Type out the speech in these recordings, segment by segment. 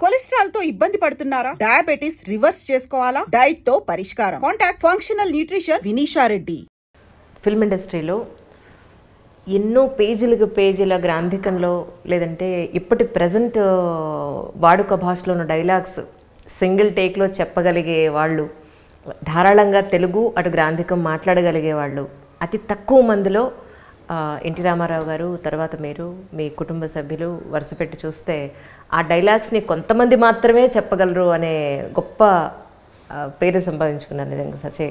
Cholesterol తో ఇబ్బంది పడుతున్నారా? డయాబెటిస్ రివర్స్ చేసుకోవాలా? డైట్ తో పరిష్కారం. Contact functional nutrition Vinisha Reddy. Film ఇండస్ట్రీలో ఎన్నో పేజీల గ్రాంధికంలో లేదంటే ఇప్పటి ప్రజెంట్ వాడుక భాషలో ఉన్న డైలాగ్స్ సింగిల్ టేక్లో చెప్పగలిగే వాళ్ళు, ధారాళంగా తెలుగు అటు గ్రాంధికం మాట్లాడగలిగే వాళ్ళు అతి తక్కువ మందిలో ఎన్టీ రామారావు గారు, తర్వాత మీరు, మీ కుటుంబ సభ్యులు వరుసపెట్టి చూస్తే ఆ డైలాగ్స్ని కొంతమంది మాత్రమే చెప్పగలరు అనే గొప్ప పేరు సంపాదించుకున్నారు. నిజంగా సచ్ ఏ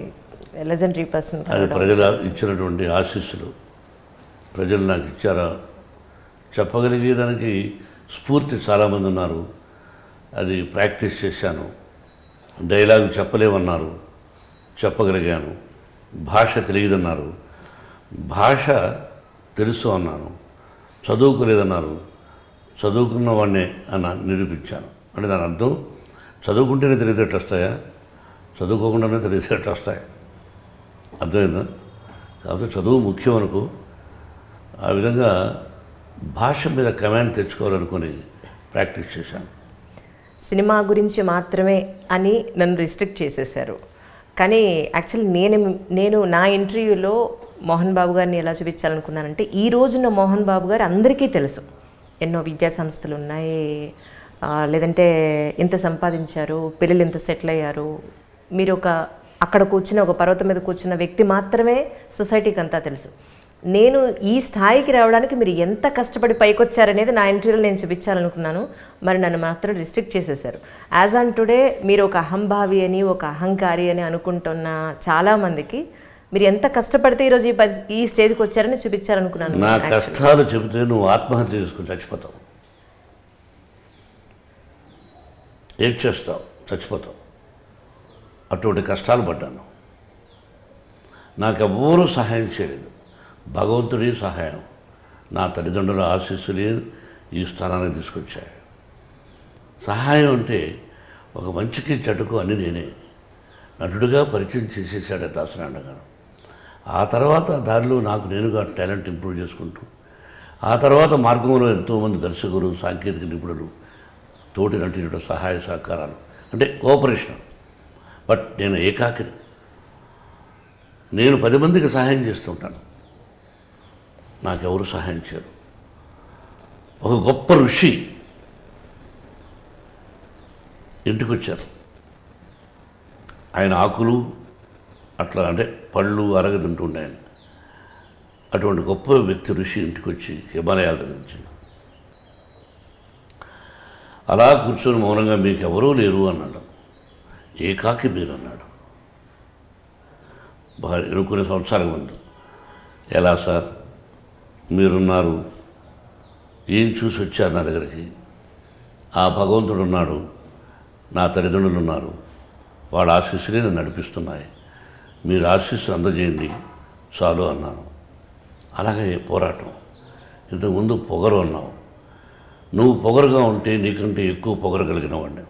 లెజెండరీ పర్సన్. అది ప్రజలు ఇచ్చినటువంటి ఆశీస్సులు, ప్రజలు నాకు ఇచ్చారా చెప్పగలిగేదానికి స్ఫూర్తి చాలామంది ఉన్నారు. అది ప్రాక్టీస్ చేశాను. డైలాగ్ చెప్పలేమన్నారు, చెప్పగలిగాను. భాష తెలియదన్నారు, భాష తెలుసు అన్నాను. చదువుకోలేదన్నారు, చదువుకున్న వాడినే అన్న నిరూపించాను. అంటే దాని అర్థం చదువుకుంటేనే తెలివితేటలు వస్తాయా, చదువుకోకుండానే తెలివితేటలు వస్తాయి. అర్థమైందా? కాబట్టి చదువు ముఖ్యం అనుకో. ఆ విధంగా భాష మీద కమాండ్ తెచ్చుకోవాలనుకొని ప్రాక్టీస్ చేశాను. సినిమా గురించి మాత్రమే అని నన్ను రిస్ట్రిక్ట్ చేసేసారు. కానీ యాక్చువల్లీ నేను నా ఇంటర్వ్యూలో మోహన్ బాబు గారిని ఎలా చూపించాలనుకున్నానంటే, ఈ రోజున మోహన్ బాబు గారు అందరికీ తెలుసు. ఎన్నో విద్యా సంస్థలు ఉన్నాయి, లేదంటే ఇంత సంపాదించారు, పిల్లలు ఇంత సెటిల్ అయ్యారు. మీరు అక్కడ కూర్చున్న ఒక పర్వతం మీద కూర్చున్న వ్యక్తి మాత్రమే సొసైటీకి అంతా తెలుసు. నేను ఈ స్థాయికి రావడానికి మీరు ఎంత కష్టపడి పైకొచ్చారనేది నా ఇంటర్వ్యూలో నేను చూపించాలనుకున్నాను. మరి నన్ను మాత్రం రిస్ట్రిక్ట్ చేసేసారు. యాజ్ ఆన్ టుడే మీరు ఒక అహంభావి అని, ఒక అహంకారి అని అనుకుంటున్న చాలామందికి మీరు ఎంత కష్టపడితే ఈరోజు ఈ స్టేజ్కి వచ్చారని చూపించాలనుకున్నాను. నా కష్టాలు చెబితే నువ్వు ఆత్మహత్య చేసుకుని చచ్చిపోతావు, ఏం చేస్తావు, చచ్చిపోతావు. అటువంటి కష్టాలు పడ్డాను. నాకెవ్వరూ సహాయం చేయలేదు. భగవంతుడి సహాయం, నా తల్లిదండ్రుల ఆశీస్సులే ఈ స్థానానికి తీసుకొచ్చాయి. సహాయం అంటే ఒక మంచికి చెడుకు అన్ని నేనే. నటుడిగా పరిచయం చేసేసాడు దాసనారాయణ గారు. ఆ తర్వాత దారిలో నాకు నేనుగా టాలెంట్ ఇంప్రూవ్ చేసుకుంటూ, ఆ తర్వాత మార్గంలో ఎంతోమంది దర్శకులు, సాంకేతిక నిపుణులు, తోటి నటుల సహాయ సహకారాలు, అంటే కోఆపరేషన్. బట్ నేను ఏకాకిని. నేను 10 మందికి సహాయం చేస్తుంటాను, నాకెవరు సహాయం చేయరు. ఒక గొప్ప ఋషి ఇంటికి వచ్చారు. ఆయన ఆకులు అట్లా అంటే పళ్ళు అరగదుంటుండే ఆయన. అటువంటి గొప్ప వ్యక్తి ఋషి ఇంటికి వచ్చి హిమాలయాల దగ్గర నుంచి అలా కూర్చొని మౌనంగా మీకు ఎవరూ లేరు అన్నాడు. ఏకాకి మీరు అన్నాడు. కొన్ని సంవత్సరాల ముందు. ఎలా సార్ మీరున్నారు, ఏం చూసి వచ్చారు నా దగ్గరికి? ఆ భగవంతుడు ఉన్నాడు, నా తల్లిదండ్రులు ఉన్నారు, వాళ్ళ ఆశీస్సులే నన్ను నడిపిస్తున్నాయి, మీరు ఆశీస్సులు అందజేయండి చాలు అన్నాను. అలాగే పోరాటం. ఇంతకుముందు పొగరు అన్నావు. నువ్వు పొగరుగా ఉంటే నీకంటే ఎక్కువ పొగరు కలిగిన వాడిని.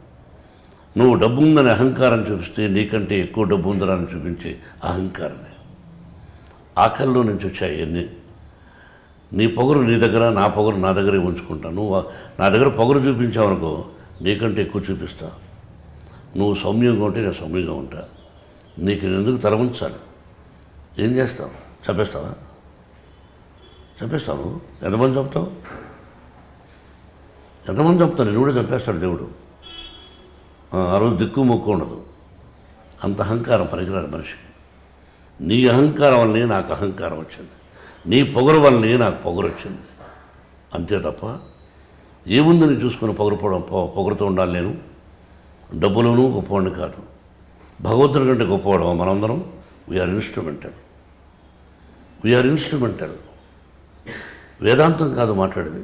నువ్వు డబ్బు ఉందని అహంకారం చూపిస్తే నీకంటే ఎక్కువ డబ్బు ఉందని చూపించే అహంకారమే. ఆకలిలో నుంచి వచ్చాయి అన్నీ. నీ పొగరు నీ దగ్గర, నా పొగరు నా దగ్గరే ఉంచుకుంటా. నువ్వు నా దగ్గర పొగరు చూపించావనుకో, నీకంటే ఎక్కువ చూపిస్తా. నువ్వు సౌమ్యంగా ఉంటే నేను సౌమ్యంగా ఉంటా. నీకు ఎందుకు తల ఉంచాలి? ఏం చేస్తావు? చంపేస్తావా? చంపేస్తావు? ఎంతమంది చంపుతావు? ఎంతమంది చంపుతావు? నేను కూడా చంపేస్తాడు దేవుడు. ఆ రోజు దిక్కు మొక్కు ఉండదు. అంత అహంకారం పనికిరాదు మనిషికి. నీ అహంకారం వల్లనే నాకు అహంకారం వచ్చింది, నీ పొగరు వల్లనే నాకు పొగరు వచ్చింది. అంతే తప్ప ఏముందని చూసుకుని పొగరుతో ఉండాలి. నేను డబ్బులోనూ గొప్పవాడిని కాదు, భగవంతుడి కంటే గొప్పవాడు మనందరం. We are instrumental. వేదాంతం కాదు మాట్లాడేది.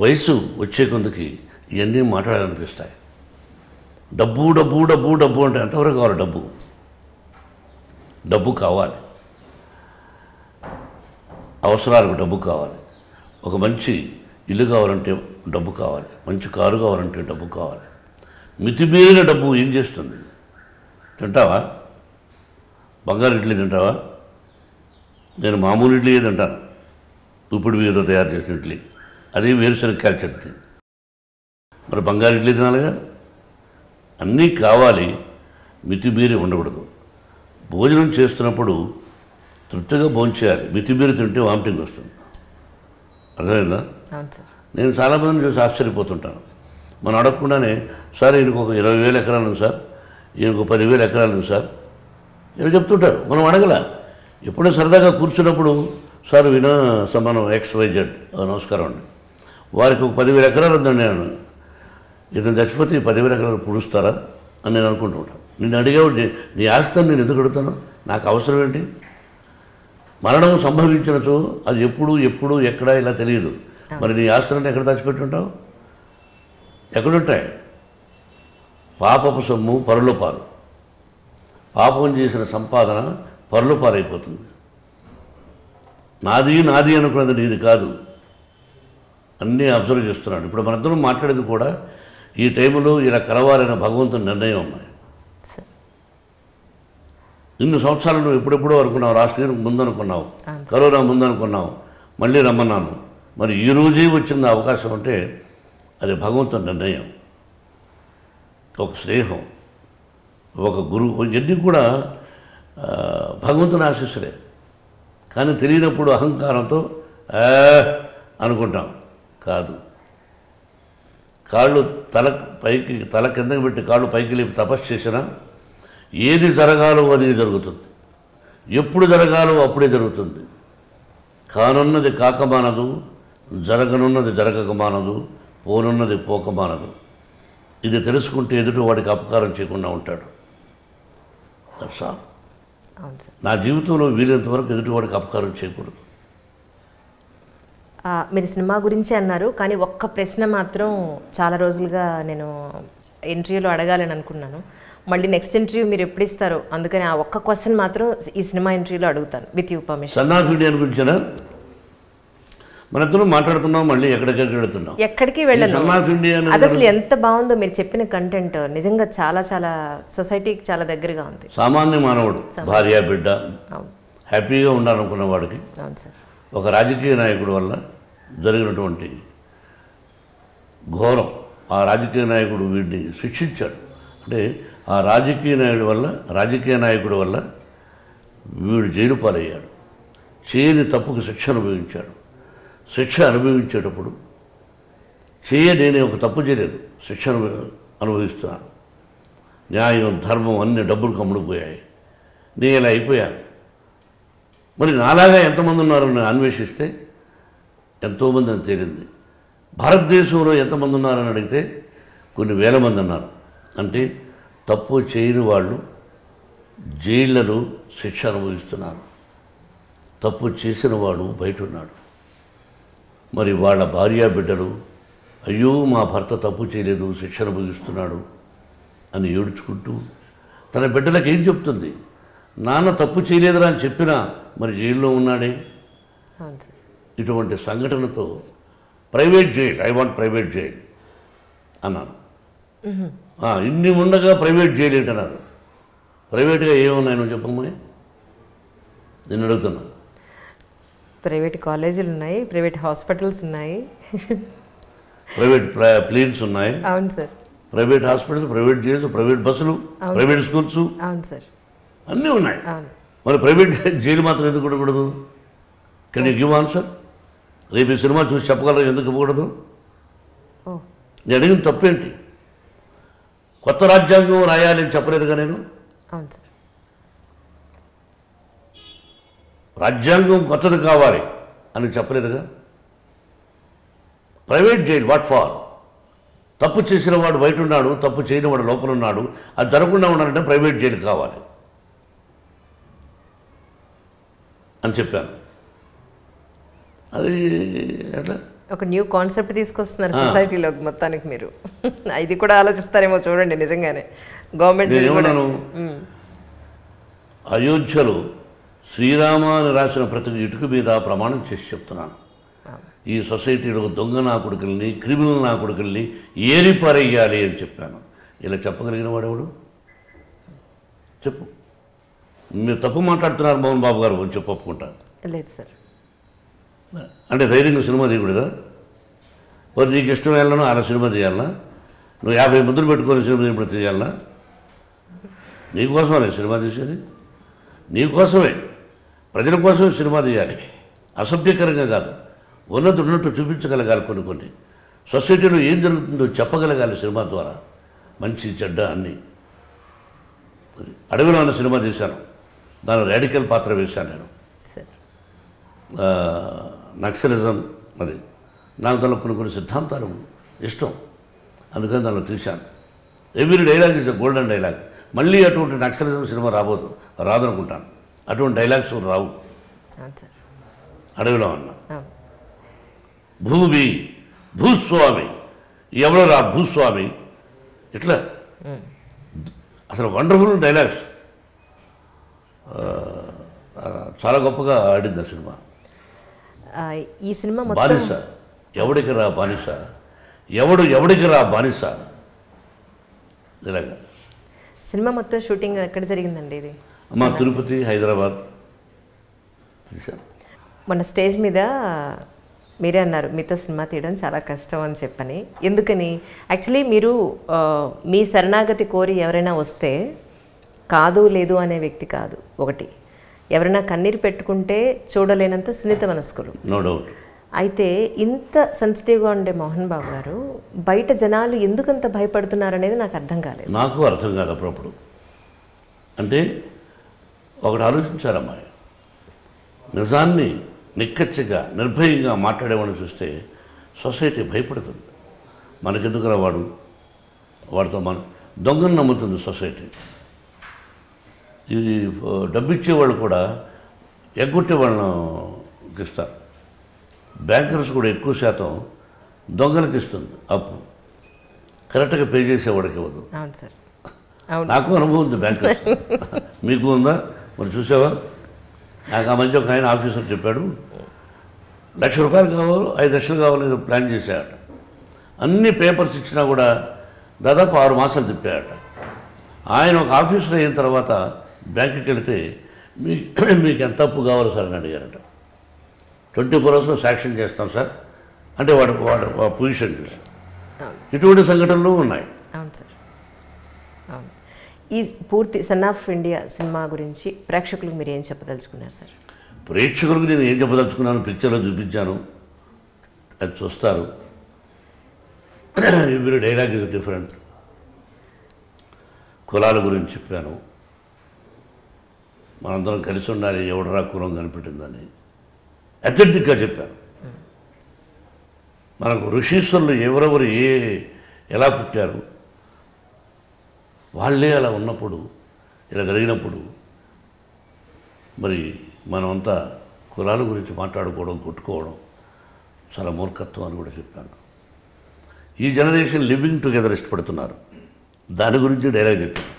వయసు వచ్చే కొందుకి ఇవన్నీ మాట్లాడాలనిపిస్తాయి. డబ్బు డబ్బు డబ్బు డబ్బు అంటే ఎంతవరకు కావాలి? డబ్బు కావాలి, అవసరాలకు డబ్బు కావాలి. ఒక మంచి ఇల్లు కావాలంటే డబ్బు కావాలి, మంచి కారు కావాలంటే డబ్బు కావాలి. మితిమీరిన డబ్బు ఏం చేస్తుంది? తింటావా? బంగారు ఇడ్లీ తింటావా? నేను మామూలు ఇడ్లీ తింటాను, ఇప్పుడు ఏదో తయారు చేసిన ఇడ్లీ. అది వేరుశనగకాయల చట్నీ. మరి బంగారు ఇడ్లీ తినాలిగా. అన్నీ కావాలి, మితిమీరి ఉండకూడదు. భోజనం చేస్తున్నప్పుడు తృప్తిగా భోంచేయాలి. మితిమీరి తింటే వామిటింగ్ వస్తుంది. అర్థమైందా? నేను చాలామందిని చూసి ఆశ్చర్యపోతుంటాను. మనం అడగకుండానే సార్ ఈయనకు ఒక 20,000 ఎకరాలు ఉంది సార్, ఈయనకు 10,000 ఎకరాలు ఉంది సార్ ఇలా చెప్తుంటారు. మనం అడగల. ఎప్పుడో సరదాగా కూర్చున్నప్పుడు సార్ వినా సమానం XYZ నమస్కారం అండి, వారికి ఒక 10,000 ఎకరాలు ఉందండి, నేను ఇతను చచ్చిపోతే ఈ 10,000 ఎకరాలు పుడుస్తారా అని నేను అనుకుంటూ ఉంటాను. నేను అడిగేవాడు, నీ ఆస్తిని నేను ఎందుకు అడుగుతాను? నాకు అవసరం ఏంటి? మరణం సంభవించినచో అది ఎప్పుడు ఎక్కడ ఇలా తెలియదు. మరి నీ ఆస్తులను ఎక్కడ దాచిపెట్టుంటావు? ఎక్కడుంటాయి? పాపపు సొమ్ము పరుల పాలు. పాపం చేసిన సంపాదన పరుల పాలైపోతుంది. నాది అనుకున్నది నీది కాదు. అన్నీ అబ్జర్వ్ చేస్తున్నాడు. ఇప్పుడు మనందరం మాట్లాడేది కూడా ఈ టైంలో ఇలా కలవాలన్న భగవంతుని నిర్ణయం ఉన్నాయి. ఇన్ని సంవత్సరాలు నువ్వు ఎప్పుడెప్పుడో అనుకున్నావు, రాష్ట్రీయ ముందనుకున్నావు, కరోనా ముందనుకున్నావు, మళ్ళీ రమ్మన్నాను. మరి ఈ రోజే వచ్చిన అవకాశం అంటే అది భగవంతుని నిర్ణయం. ఒక స్నేహం, ఒక గురువు, ఇవన్నీ కూడా భగవంతుని ఆశీస్సులే. కానీ తెలియనప్పుడు అహంకారంతో అనుకుంటాం. కాదు, కాళ్ళు తల కిందకి పెట్టి కాళ్ళు పైకి లేపి తపస్సు చేసినా ఏది జరగాలో అది జరుగుతుంది. ఎప్పుడు జరగాలో అప్పుడే జరుగుతుంది. కానున్నది కాకమానదు, జరగనున్నది జరగకమానదు, పోనున్నది పోకమానదు. ఇది తెలుసుకుంటే ఎదుటి వాడికి అపకారం చేయకుండా ఉంటాడు. నా జీవితంలో వీలైనంత వరకు ఎదుటివాడికి అపకారం చేయకూడదు. మీరు సినిమా గురించి అన్నారు, కానీ ఒక్క ప్రశ్న మాత్రం చాలా రోజులుగా నేను ఇంటర్వ్యూలో అడగాలని అనుకున్నాను. మళ్ళీ నెక్స్ట్ ఇంటర్వ్యూ మీరు ఎప్పుడు ఇస్తారో, అందుకని ఆ ఒక్క క్వశ్చన్ మాత్రం ఈ సినిమా ఇంటర్వ్యూలో అడుగుతాను with you permission. Son of India గురించేనా మనందరం మాట్లాడుతున్నాం? మళ్ళీ వెళ్తున్నాం? ఎక్కడికి వెళ్ళను. అది అసలు ఎంత బాగుందో మీరు చెప్పిన కంటెంట్, నిజంగా చాలా చాలా సొసైటీకి చాలా దగ్గరగా ఉంది. సామాన్య మానవుడు, భార్య బిడ్డ హ్యాపీగా ఉండాలనుకున్న వాడికి ఒక రాజకీయ నాయకుడి వల్ల జరిగినటువంటి ఘోరం, ఆ రాజకీయ నాయకుడు వీడిని శిక్షించాడు. అంటే ఆ రాజకీయ నాయకుడి వల్ల వీడు జైలు పాలయ్యాడు. చేయని తప్పుకు శిక్ష అనుభవించాడు. శిక్ష అనుభవించేటప్పుడు నేనే ఒక తప్పు చేయలేదు, శిక్ష అనుభవిస్తున్నాను, న్యాయం ధర్మం అన్ని డబ్బులు కమ్ముడిపోయాయి, నేను ఇలా అయిపోయాను. మరి నాలాగా ఎంతమంది ఉన్నారని అన్వేషిస్తే ఎంతోమంది అని తేలింది. భారతదేశంలో ఎంతమంది ఉన్నారని అడిగితే కొన్ని వేల మంది ఉన్నారు. అంటే తప్పు చేయని వాళ్ళు జైళ్లలో శిక్ష అనుభవిస్తున్నారు, తప్పు చేసిన వాడు బయట ఉన్నాడు. మరి వాళ్ళ భార్య బిడ్డలు అయ్యో మా భర్త తప్పు చేయలేదు, శిక్ష అనుభవిస్తున్నాడు అని ఏడ్చుకుంటూ తన బిడ్డలకు ఏం చెప్తుంది? నాన్న తప్పు చేయలేదురా అని చెప్పినా మరి జైల్లో ఉన్నాడే. ఇటువంటి సంఘటనతో private jail, I want private jail అన్నాను. ఇన్ని ఉండగా ప్రైవేట్ జైలు ఏంటన్నారు? ప్రైవేట్గా ఏమున్నాయి నువ్వు చెప్పమ్మని నేను అడుగుతున్నా. ప్రైవేట్ కాలేజీలు ఉన్నాయి, ప్రైవేట్ హాస్పిటల్స్ ఉన్నాయి, ప్రైవేట్ ప్లేన్స్ ఉన్నాయి. అవును sir. Private hospitals, private jails, private బస్సులు, ప్రైవేట్ స్కూల్స్, అవును సార్, అన్నీ ఉన్నాయి. మరి ప్రైవేట్ జైలు మాత్రం ఎందుకు ఉండకూడదు? Can you give answer? రేపు ఈ సినిమా చూసి చెప్పగలరు ఎందుకు ఇవ్వకూడదు? నేను అడిగిన తప్పేంటి? కొత్త రాజ్యాంగం రాయాలి అని చెప్పలేదుగా నేను. అవును సార్. రాజ్యాంగం కొత్తది కావాలి అని చెప్పలేదుగా. Private jail what for? తప్పు చేసిన వాడు బయట ఉన్నాడు, తప్పు చేయని వాడు లోపల ఉన్నాడు. అది జరగకుండా ఉండాలంటే ప్రైవేట్ జైలు కావాలి అని చెప్పాను. అది ఎట్లా ఒక న్యూ కాన్సెప్ట్ తీసుకొస్తున్నారు సొసైటీలో మొత్తానికి. మీరు ఇది కూడా ఆలోచిస్తారేమో చూడండి. నిజంగానే గవర్నమెంట్ ఏమన్నాను, అయోధ్యలో శ్రీరామ అని రాసిన ప్రతి ఇటుక మీద ప్రమాణం చేసి చెప్తున్నాను, ఈ సొసైటీలో దొంగ నా కొడుకుల్ని, క్రిమినల్ నా కొడుకుల్ని ఏరిపారేయాలి అని చెప్పాను. ఇలా చెప్పగలిగిన వాడెవడు? చెప్పు. మీరు తప్పు మాట్లాడుతున్నారు మోహన్ బాబు గారు అని చెప్పి ఒప్పుకుంటా. లేదు సార్. అంటే ధైర్యంగా సినిమా తీయకూడదా? మరి నీకు ఇష్టం వెళ్ళను అలా సినిమా తీయాలనా? నువ్వు 50 మందులు పెట్టుకొని సినిమా ఇప్పుడు తీయాలన్నా? నీకోసమే సినిమా తీసేది, నీకోసమే, ప్రజల కోసమే సినిమా తీయాలి. అసభ్యకరంగా కాదు, ఉన్నది ఉన్నట్టు చూపించగలగాలి. కొన్ని సొసైటీలో ఏం జరుగుతుందో చెప్పగలగాలి సినిమా ద్వారా, మంచి చెడ్డ అన్నీ. అడవిలో ఉన్న సినిమా తీశాను, దాని రాడికల్ పాత్ర వేశాను నేను. నక్సలిజం అది నాకు దానిలో కొన్ని సిద్ధాంతాలు ఇష్టం, అందుకని దానిలో తీశాను. Every dialogue is a golden dialogue. మళ్ళీ అటువంటి నక్సలిజం సినిమా రాదనుకుంటాను. అటువంటి డైలాగ్స్ రావు. అడవిలో అన్న భూస్వామి ఎవరో రా భూస్వామి, ఇట్లా అసలు వండర్ఫుల్ డైలాగ్స్. చాలా గొప్పగా ఆడింది ఆ సినిమా. ఈ సినిమా బానిస ఎవడికి రా బానిస, ఎవడికి రా బానిస, ఇలాగా. సినిమా మొత్తం షూటింగ్ ఎక్కడ జరిగిందండి ఇది? అమ్మ తిరుపతి, హైదరాబాద్ తీశాను. మన స్టేజ్ మీద మీరే అన్నారు మీతో సినిమా తీయడం చాలా కష్టం అని చెప్పని. ఎందుకని? యాక్చువల్లీ మీరు మీ శరణాగతి కోరి ఎవరైనా వస్తే కాదు లేదు అనే వ్యక్తి కాదు. ఒకటి, ఎవరైనా కన్నీరు పెట్టుకుంటే చూడలేనంత సున్నిత మనస్కులు. No doubt. అయితే ఇంత సెన్సిటివ్గా ఉండే మోహన్ బాబు గారు బయట జనాలు ఎందుకంత భయపడుతున్నారు అనేది నాకు అర్థం కాలేదు. నాకు అర్థం కాదు అప్పుడప్పుడు. అంటే ఒకటి ఆలోచించారమ్మా, నిజాన్ని నిక్కచ్చిగా నిర్భయంగా మాట్లాడేవాడిని చూస్తే సొసైటీ భయపడుతుంది. మనకెందుకురా వాడితో మన దొంగను నమ్ముతుంది సొసైటీ. ఈ డబ్బు ఇచ్చేవాళ్ళు కూడా ఎగ్గొట్టే వాళ్ళను ఇస్తారు. బ్యాంకర్స్ కూడా ఎక్కువ శాతం దొంగలకు ఇస్తుంది అప్పు, కరెక్ట్గా పే చేసేవాడికి ఇవ్వదు. నాకు అనుభవం ఉంది బ్యాంకర్స్. మీకు ఉందా? మరి చూసావా? నాకు ఆ మధ్య ఒక ఆయన ఆఫీసర్ చెప్పాడు, ₹1,00,000 కావాలి, 5 లక్షలు కావాలి ప్లాన్ చేశాడట. అన్ని పేపర్స్ ఇచ్చినా కూడా దాదాపు 6 మాసాలు తిప్పాడట. ఆయన ఒక ఆఫీసర్ అయిన తర్వాత బ్యాంకుకి వెళితే మీకు ఎంత అప్పు కావాలి సార్ అని అడిగారట. 24 అవర్స్లో శాంక్షన్ చేస్తాం సార్ అంటే వాడు పొజిషన్ చూసి. ఇటువంటి సంఘటనలు ఉన్నాయి. అవును సార్. అవును. ఈ పూర్తి సన్ ఆఫ్ ఇండియా సినిమా గురించి ప్రేక్షకులకు మీరు ఏం చెప్పదలుచుకున్నారు సార్? ప్రేక్షకులకు నేను ఏం చెప్పదలుచుకున్నాను, పిక్చర్లో చూపించాను, అది చూస్తారు. Every dialogue is different. కులాల గురించి చెప్పాను, మనందరం కలిసి ఉండాలి, ఎవడరా కులం కనిపెట్టిందని అథెంటిక్గా చెప్పాను. మనకు ఋషీశ్వరులు ఎవరెవరు ఎలా పుట్టారు, వాళ్ళే అలా ఉన్నప్పుడు, ఇలా జరిగినప్పుడు మరి మనమంతా కులాల గురించి మాట్లాడుకోవడం, కొట్టుకోవడం చాలా మూర్ఖత్వం అని కూడా చెప్పాను. ఈ జనరేషన్ లివింగ్ టుగెదర్ ఇష్టపడుతున్నారు, దాని గురించి డైలాగ్ చెప్పాను.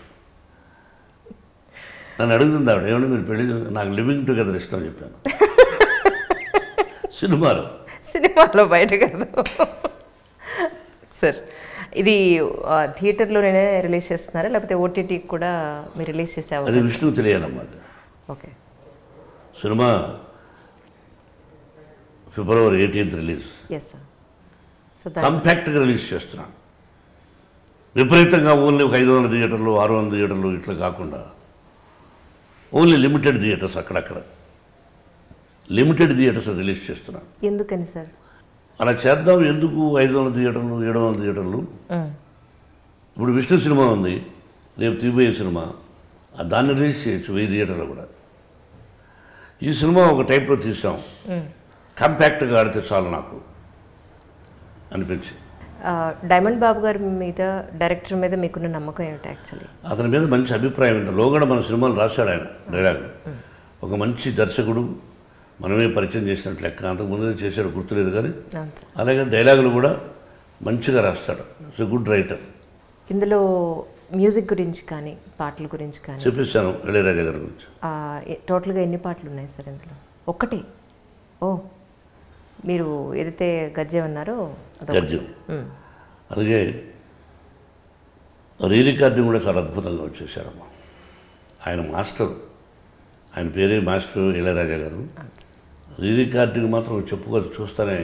నన్ను అడుగుతుంది ఆవిడ, ఏమంటే మీరు పెళ్లి, నాకు లివింగ్ టుగెదర్ ఇష్టం అని చెప్పాను. సినిమాలో బయట కాదు సార్. ఇది థియేటర్లోనే రిలీజ్ చేస్తున్నారా లేకపోతే ఓటీటీకి కూడా మీరు రిలీజ్ చేసే? అది విష్ణువు తెలియాలన్నమాట. Okay. Cinema February 18th release. Yes sir. So కాంపాక్ట్గా రిలీజ్ చేస్తున్నాను. విపరీతంగా ఓన్లీ ఒక 500 థియేటర్లు, 600 థియేటర్లు ఇట్లా కాకుండా ఓన్లీ లిమిటెడ్ థియేటర్స్, అక్కడక్కడ లిమిటెడ్ థియేటర్స్ రిలీజ్ చేస్తున్నాను. ఎందుకని సార్ అలా చేద్దాం? ఎందుకు 500 థియేటర్లు, 700 థియేటర్లు? ఇప్పుడు విష్ణు సినిమా ఉంది, రేపు తీబోయే సినిమా, దాన్ని రిలీజ్ చేయొచ్చు 1000 థియేటర్లు కూడా. ఈ సినిమా ఒక టైప్లో తీసాం, కాంపాక్ట్గా ఆడితే చాలు నాకు అనిపించి. డైమండ్ బాబు గారి మీద, డైరెక్టర్ మీద మీకున్న నమ్మకం ఏమిటి? యాక్చువల్లీ అతని మీద మంచి అభిప్రాయం ఏంటో, లోగడ మన సినిమాలు రాశాడు ఆయన డైలాగ్. ఒక మంచి దర్శకుడు, మనమే పరిచయం చేసినట్టు లెక్క. అంతకుముందు చేశాడు గుర్తులేదు కానీ, అలాగే డైలాగులు కూడా మంచిగా రాస్తాడు. It's a good writer. ఇందులో మ్యూజిక్ గురించి కానీ, పాటల గురించి కానీ చెప్పేశాను, ఇళయరాజా గారి గురించి. టోటల్గా ఎన్ని పాటలు ఉన్నాయి సార్ ఇందులో? ఒక్కటే? ఓ, మీరు ఏదైతే గజ్జె ఉన్నారో గజ్జెం. అలాగే రీ రికార్డింగ్ కూడా చాలా అద్భుతంగా వచ్చేసారమ్మా. ఆయన మాస్టర్, ఆయన పేరే మాస్టర్ ఇళయరాజా గారు. రీ రికార్డింగ్ మాత్రం చెప్పుకొని చూస్తేనే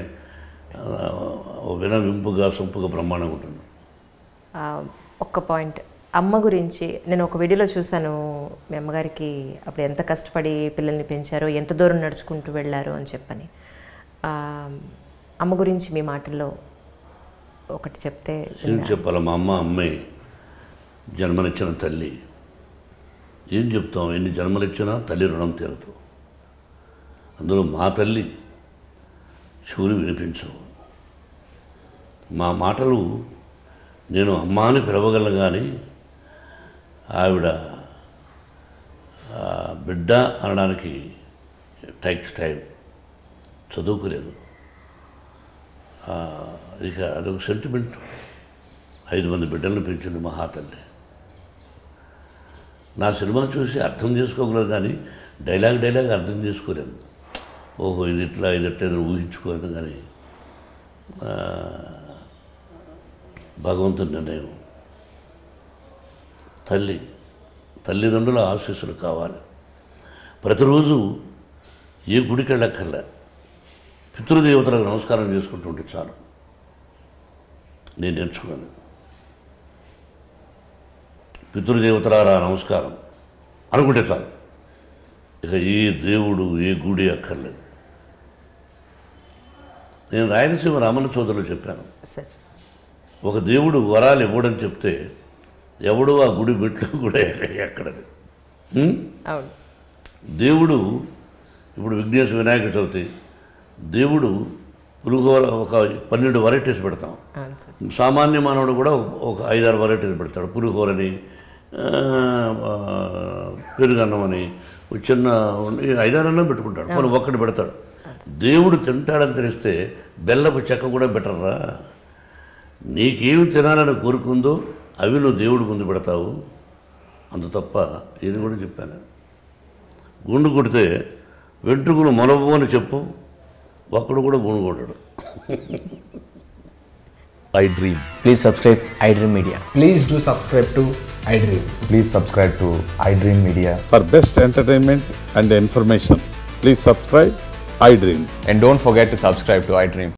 వినవింపుగా, సొంపుగా బ్రహ్మాండంగా ఉంటుంది. ఒక్క పాయింట్ అమ్మ గురించి నేను ఒక వీడియోలో చూశాను. మీ అమ్మగారికి అప్పుడు ఎంత కష్టపడి పిల్లల్ని పెంచారో, ఎంత దూరం నడుచుకుంటూ వెళ్ళారో అని చెప్పని. అమ్మ గురించి మీ మాటల్లో ఒకటి చెప్తే. ఏం చెప్పాలి, మా అమ్మాయి జన్మనిచ్చిన తల్లి. ఏం చెప్తాం, ఎన్ని జన్మలిచ్చినా తల్లి రుణం తీరదు. అందులో మా తల్లి చెవులు వినిపించవు. మా మాటలు నేను అమ్మ అని పిలవగలను, కానీ ఆవిడ బిడ్డ అనడానికి టైక్స్ టైం. చదువుకోలేదు. ఇక అదొక సెంటిమెంట్. 5 మంది బిడ్డలను పెంచింది మహాతల్లి. నా సినిమాను చూసి అర్థం చేసుకోగలదు, కానీ డైలాగ్ అర్థం చేసుకోలేదు. ఓహో ఇది ఇట్లా ఏదో ఊహించుకోలేదు. కానీ భగవంతుని నిర్ణయం. తల్లిదండ్రుల ఆశీస్సులు కావాలి. ప్రతిరోజు ఏ గుడికి వెళ్ళక్కర్లే, పితృదేవతలకు నమస్కారం చేసుకుంటుంటే చాలు. నేను నేర్చుకున్నాను. పితృదేవతలారా నమస్కారం అనుకుంటే చాలు. ఇక ఏ దేవుడు ఏ గుడి అక్కర్లేదు. నేను రాయలసీమ రామన్న చౌదరిలో చెప్పాను, ఒక దేవుడు వరాలు ఇవ్వడని చెప్తే ఎవడు ఆ గుడి మెట్లు కూడా ఎక్కడది. దేవుడు ఇప్పుడు విఘ్నేశ్వర వినాయక చవితి, దేవుడు పులిహోర ఒక 12 వెరైటీస్ పెడతాం. సామాన్య మానవుడు కూడా ఒక 5-6 వెరైటీస్ పెడతాడు. పులిహోరని, పెరుగన్నం అని, చిన్న 5-6 అన్నం పెట్టుకుంటాడు. మనం ఒక్కటి పెడతాడు. దేవుడు తింటాడని తెలిస్తే బెల్లపు చెక్క కూడా బెటర్రా. నీకేమి తినాలని కోరుకుందో అవి నువ్వు దేవుడు ముందు పెడతావు. అంత తప్ప ఇది కూడా చెప్పాను. గుండు కొడితే వెంట్రుకలు మొలవు అని చెప్పు, ఒక్కడు కూడా గుండు కొట్టాడు. iDream. Please subscribe iDream Media. Please do subscribe to iDream. Please subscribe to iDream Media. For best entertainment and information, please subscribe iDream. And don't forget to subscribe to iDream.